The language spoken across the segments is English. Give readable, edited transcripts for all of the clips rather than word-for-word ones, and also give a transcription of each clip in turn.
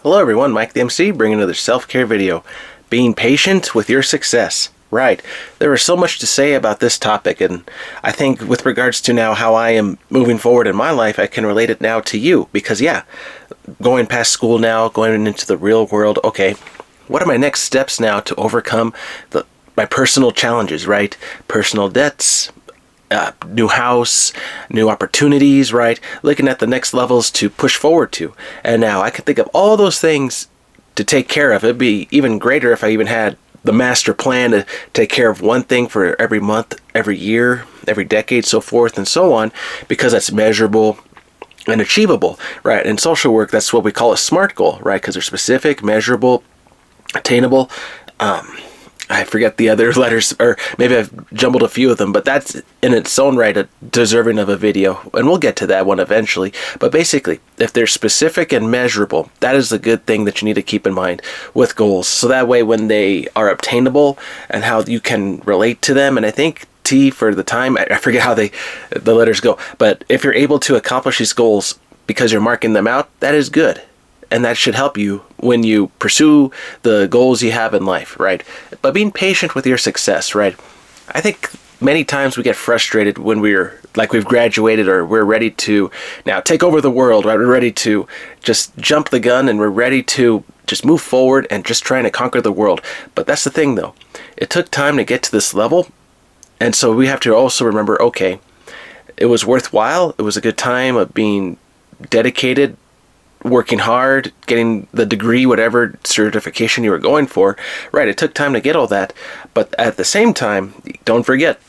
Hello everyone, Mike the MC, bringing another self-care video. Being patient with your success. Right. There is so much to say about this topic, and I think with regards to now how I am moving forward in my life, I can relate it now to you. Because going past school now, going into the real world, okay, what are my next steps now to overcome my personal challenges, right? Personal debts, new house, new opportunities, right? Looking at the next levels to push forward to. And now I can think of all those things to take care of. It'd be even greater if I even had the master plan to take care of one thing for every month, every year, every decade, so forth and so on, because that's measurable and achievable, right? In social work, that's what we call a SMART goal, right? Because they're specific, measurable, attainable. I forget the other letters, or maybe I've jumbled a few of them, but that's in its own right deserving of a video, and we'll get to that one eventually. But basically, if they're specific and measurable, that is the good thing that you need to keep in mind with goals. So that way, when they are obtainable and how you can relate to them, and I think T for the time, I forget how the letters go, but if you're able to accomplish these goals because you're marking them out, that is good. And that should help you when you pursue the goals you have in life, right? But being patient with your success, right? I think many times we get frustrated when we've graduated or we're ready to now take over the world, right? We're ready to just jump the gun and we're ready to just move forward and just trying to conquer the world. But that's the thing though. It took time to get to this level. And so we have to also remember, okay, it was worthwhile. It was a good time of being dedicated, working hard, getting the degree, whatever certification you were going for, right? It took time to get all that, but at the same time, don't forget,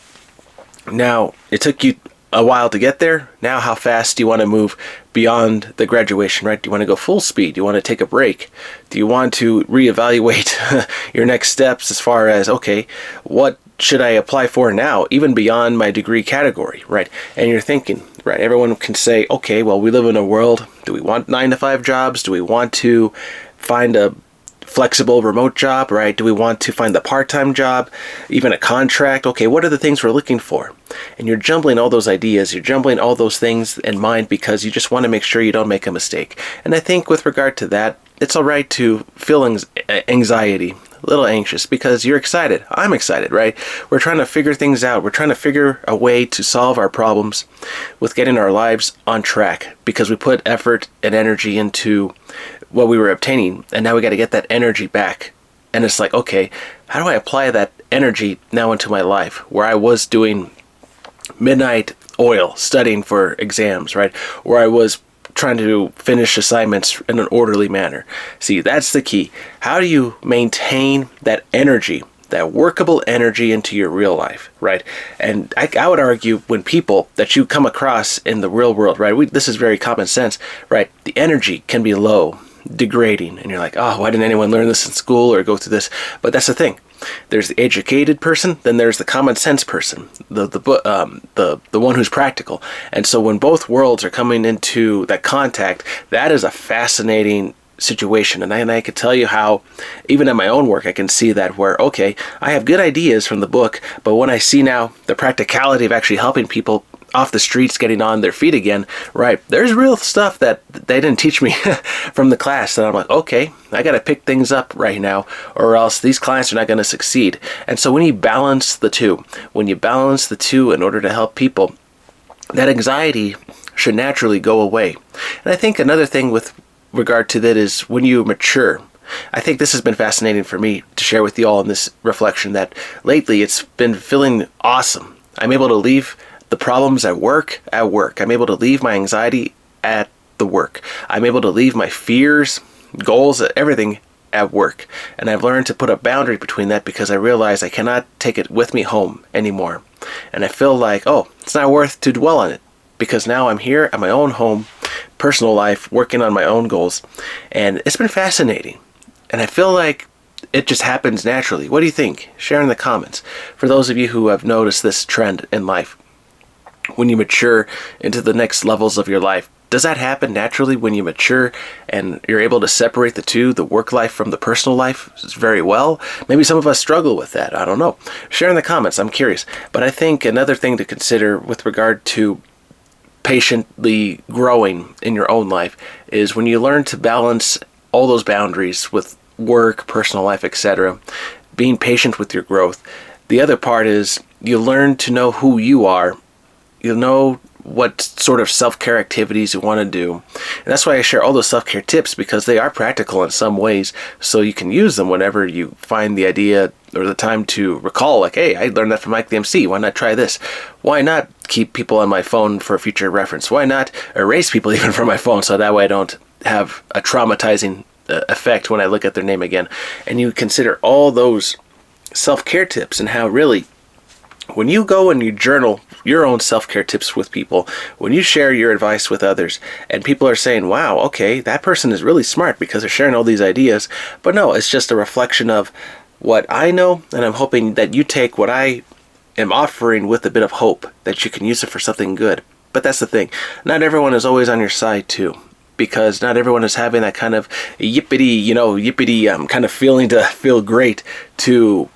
now it took you a while to get there. Now how fast do you want to move beyond the graduation, right? Do you want to go full speed? Do you want to take a break? Do you want to reevaluate your next steps as far as, okay, what should I apply for now, even beyond my degree category, right? And you're thinking, right, everyone can say, okay, well, we live in a world, do we want 9-to-5 jobs? Do we want to find a flexible remote job, right? Do we want to find the part-time job, even a contract? Okay, what are the things we're looking for? And you're jumbling all those ideas, you're jumbling all those things in mind because you just want to make sure you don't make a mistake. And I think with regard to that, it's all right to feel anxiety, a little anxious, because you're excited. I'm excited, right? We're trying to figure things out. We're trying to figure a way to solve our problems with getting our lives on track because we put effort and energy into what we were obtaining, and now we got to get that energy back. And it's like, okay, how do I apply that energy now into my life where I was doing midnight oil studying for exams, right? Where I was trying to finish assignments in an orderly manner. See, that's the key. How do you maintain that energy, that workable energy into your real life, right? And I would argue when people that you come across in the real world, right? This is very common sense, right? The energy can be low, degrading, and you're like, oh, why didn't anyone learn this in school or go through this? But that's the thing. There's the educated person, then there's the common sense person, the one who's practical. And so when both worlds are coming into that contact, that is a fascinating situation. And I could tell you how, even in my own work, I can see that where, okay, I have good ideas from the book, but when I see now the practicality of actually helping people off the streets, getting on their feet again, right? There's real stuff that they didn't teach me from the class that I'm like, okay, I got to pick things up right now or else these clients are not going to succeed. And so when you balance the two in order to help people, that anxiety should naturally go away. And I think another thing with regard to that is when you mature, I think this has been fascinating for me to share with you all in this reflection that lately it's been feeling awesome. I'm able to leave the problems at work. I'm able to leave my anxiety at the work. I'm able to leave my fears, goals, everything at work. And I've learned to put a boundary between that because I realize I cannot take it with me home anymore. And I feel like, oh, it's not worth to dwell on it because now I'm here at my own home, personal life, working on my own goals. And it's been fascinating. And I feel like it just happens naturally. What do you think? Share in the comments. For those of you who have noticed this trend in life, when you mature into the next levels of your life, does that happen naturally when you mature and you're able to separate the two, the work life from the personal life, very well? Maybe some of us struggle with that. I don't know. Share in the comments. I'm curious. But I think another thing to consider with regard to patiently growing in your own life is when you learn to balance all those boundaries with work, personal life, etc. Being patient with your growth. The other part is you learn to know who you are. You know what sort of self-care activities you want to do. And that's why I share all those self-care tips, because they are practical in some ways, so you can use them whenever you find the idea or the time to recall, like, hey, I learned that from Mike the MC. Why not try this? Why not keep people on my phone for future reference? Why not erase people even from my phone, so that way I don't have a traumatizing effect when I look at their name again? And you consider all those self-care tips, and how really when you go and you journal your own self-care tips with people, when you share your advice with others, and people are saying, wow, okay, that person is really smart because they're sharing all these ideas. But no, it's just a reflection of what I know, and I'm hoping that you take what I am offering with a bit of hope that you can use it for something good. But that's the thing. Not everyone is always on your side too, because not everyone is having that kind of yippity kind of feeling to feel great to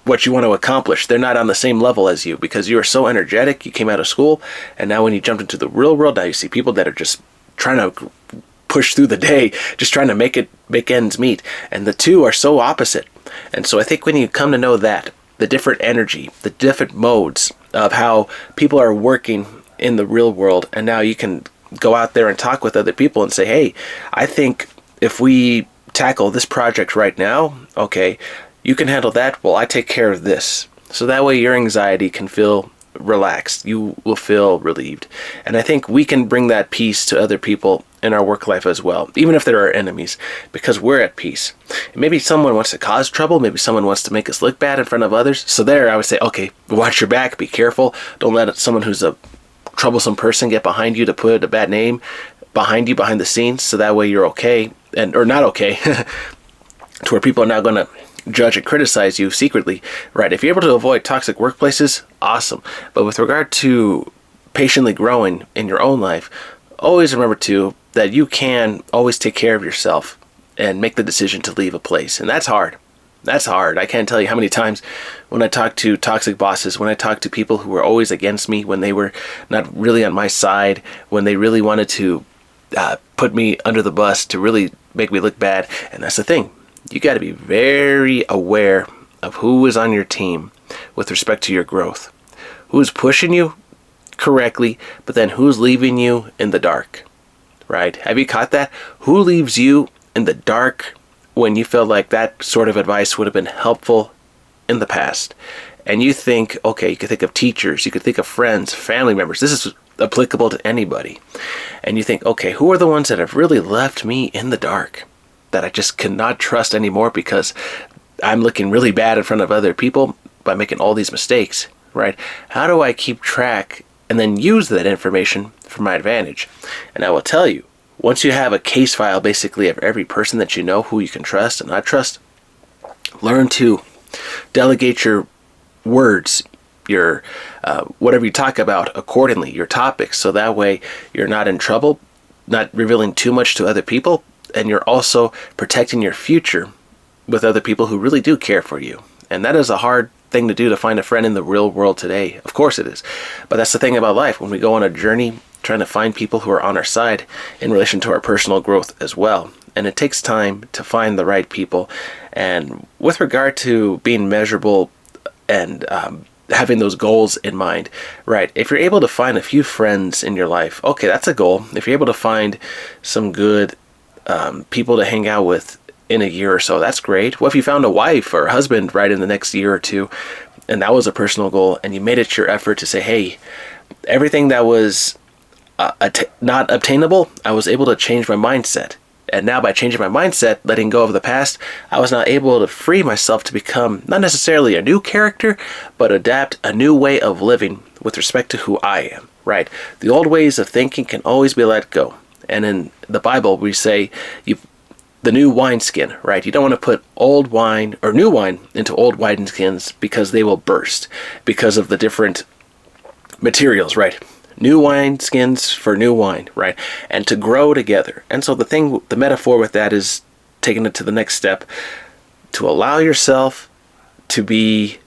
what you want to accomplish. They're not on the same level as you, because you are so energetic. You came out of school, and now when you jumped into the real world, now you see people that are just trying to push through the day, just trying to make ends meet, and the two are so opposite. And so I think when you come to know that, the different energy, the different modes of how people are working in the real world, and now you can go out there and talk with other people and say, hey, I think if we tackle this project right now, okay, you can handle that, well, I take care of this. So that way your anxiety can feel relaxed. You will feel relieved. And I think we can bring that peace to other people in our work life as well, even if they're our enemies, because we're at peace. And maybe someone wants to cause trouble. Maybe someone wants to make us look bad in front of others. So there, I would say, okay, watch your back. Be careful. Don't let someone who's a troublesome person get behind you to put a bad name behind you, behind the scenes. So that way you're okay, or not okay, to where people are not going to judge and criticize you secretly, right? If you're able to avoid toxic workplaces, awesome. But with regard to patiently growing in your own life, always remember too that you can always take care of yourself and make the decision to leave a place. And that's hard. That's hard. I can't tell you how many times when I talk to toxic bosses, when I talk to people who were always against me, when they were not really on my side, when they really wanted to put me under the bus to really make me look bad. And that's the thing. You got to be very aware of who is on your team with respect to your growth. Who's pushing you correctly, but then who's leaving you in the dark, right? Have you caught that? Who leaves you in the dark when you feel like that sort of advice would have been helpful in the past? And you think, okay, you could think of teachers, you could think of friends, family members. This is applicable to anybody. And you think, okay, who are the ones that have really left me in the dark, that I just cannot trust anymore because I'm looking really bad in front of other people by making all these mistakes, right? How do I keep track and then use that information for my advantage? And I will tell you, once you have a case file basically of every person that you know who you can trust and not trust, learn to delegate your words, your whatever you talk about accordingly, your topics, so that way you're not in trouble, not revealing too much to other people, and you're also protecting your future with other people who really do care for you. And that is a hard thing to do, to find a friend in the real world today. Of course it is. But that's the thing about life. When we go on a journey trying to find people who are on our side in relation to our personal growth as well. And it takes time to find the right people. And with regard to being measurable and having those goals in mind, right? If you're able to find a few friends in your life, okay, that's a goal. If you're able to find some good people to hang out with in a year or so, that's great. Well, if you found a wife or a husband right in the next year or two, and that was a personal goal, and you made it your effort to say, hey, everything that was not obtainable, I was able to change my mindset. And now by changing my mindset, letting go of the past, I was now able to free myself to become not necessarily a new character, but adapt a new way of living with respect to who I am, right? The old ways of thinking can always be let go. And in the Bible, we say the new wineskin, right? You don't want to put old wine or new wine into old wineskins because they will burst because of the different materials, right? New wineskins for new wine, right? And to grow together. And so the metaphor with that is taking it to the next step, to allow yourself to be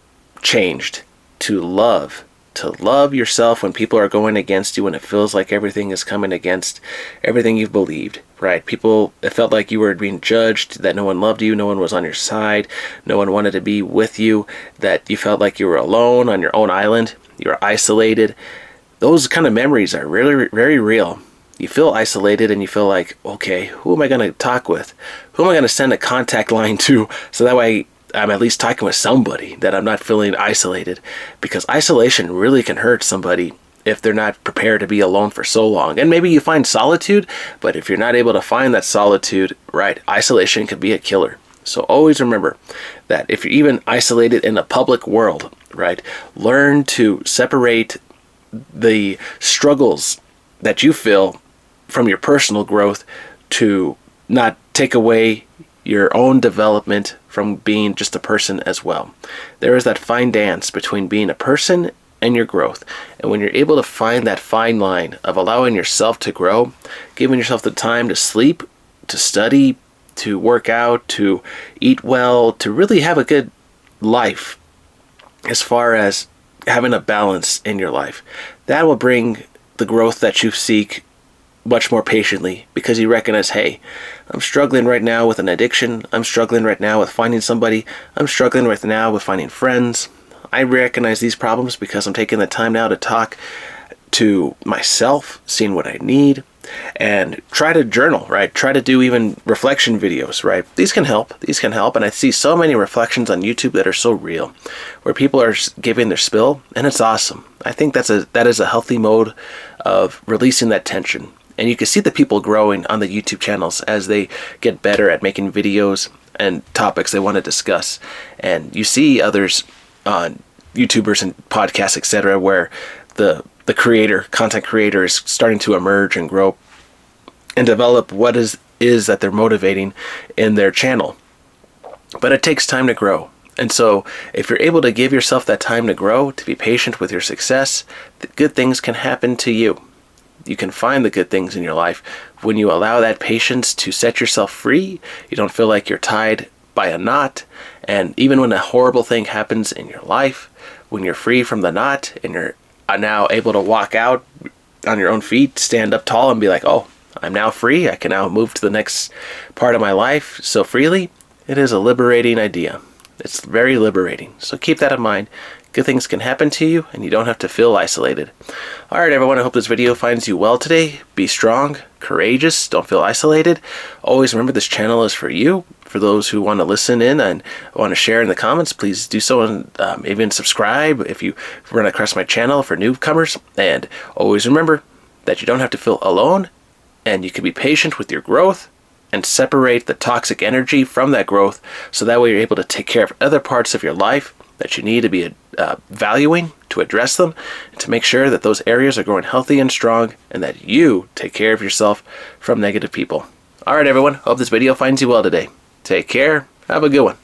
changed, to love, to love yourself when people are going against you, when it feels like everything is coming against everything you've believed, right? It felt like you were being judged, that no one loved you, no one was on your side, no one wanted to be with you, that you felt like you were alone on your own island, you were isolated. Those kind of memories are really, very real. You feel isolated and you feel like, okay, who am I going to talk with? Who am I going to send a contact line to so that way I'm at least talking with somebody, that I'm not feeling isolated? Because isolation really can hurt somebody if they're not prepared to be alone for so long. And maybe you find solitude, but if you're not able to find that solitude, right, isolation can be a killer. So always remember that if you're even isolated in a public world, right, learn to separate the struggles that you feel from your personal growth, to not take away your own development from being just a person as well. There is that fine dance between being a person and your growth. And when you're able to find that fine line of allowing yourself to grow, giving yourself the time to sleep, to study, to work out, to eat well, to really have a good life, as far as having a balance in your life, that will bring the growth that you seek much more patiently, because you recognize, hey, I'm struggling right now with an addiction. I'm struggling right now with finding somebody. I'm struggling right now with finding friends. I recognize these problems because I'm taking the time now to talk to myself, seeing what I need, and try to journal, right? Try to do even reflection videos, right? These can help. And I see so many reflections on YouTube that are so real, where people are giving their spill, and it's awesome. I think that is a healthy mode of releasing that tension. And you can see the people growing on the YouTube channels as they get better at making videos and topics they want to discuss. And you see others on YouTubers and podcasts, etc., where the content creator is starting to emerge and grow and develop what is that they're motivating in their channel. But it takes time to grow. And so if you're able to give yourself that time to grow, to be patient with your success, good things can happen to you. You can find the good things in your life when you allow that patience to set yourself free. You don't feel like you're tied by a knot. And even when a horrible thing happens in your life, when you're free from the knot and you're now able to walk out on your own feet, stand up tall and be like, oh, I'm now free. I can now move to the next part of my life so freely. It is a liberating idea. It's very liberating. So keep that in mind. Good things can happen to you, and you don't have to feel isolated. All right, everyone, I hope this video finds you well today. Be strong, courageous, don't feel isolated. Always remember, this channel is for you. For those who want to listen in and want to share in the comments, please do so, and even subscribe if you run across my channel for newcomers. And always remember that you don't have to feel alone, and you can be patient with your growth and separate the toxic energy from that growth, so that way you're able to take care of other parts of your life that you need to be valuing, to address them, and to make sure that those areas are growing healthy and strong, and that you take care of yourself from negative people. All right, everyone. Hope this video finds you well today. Take care. Have a good one.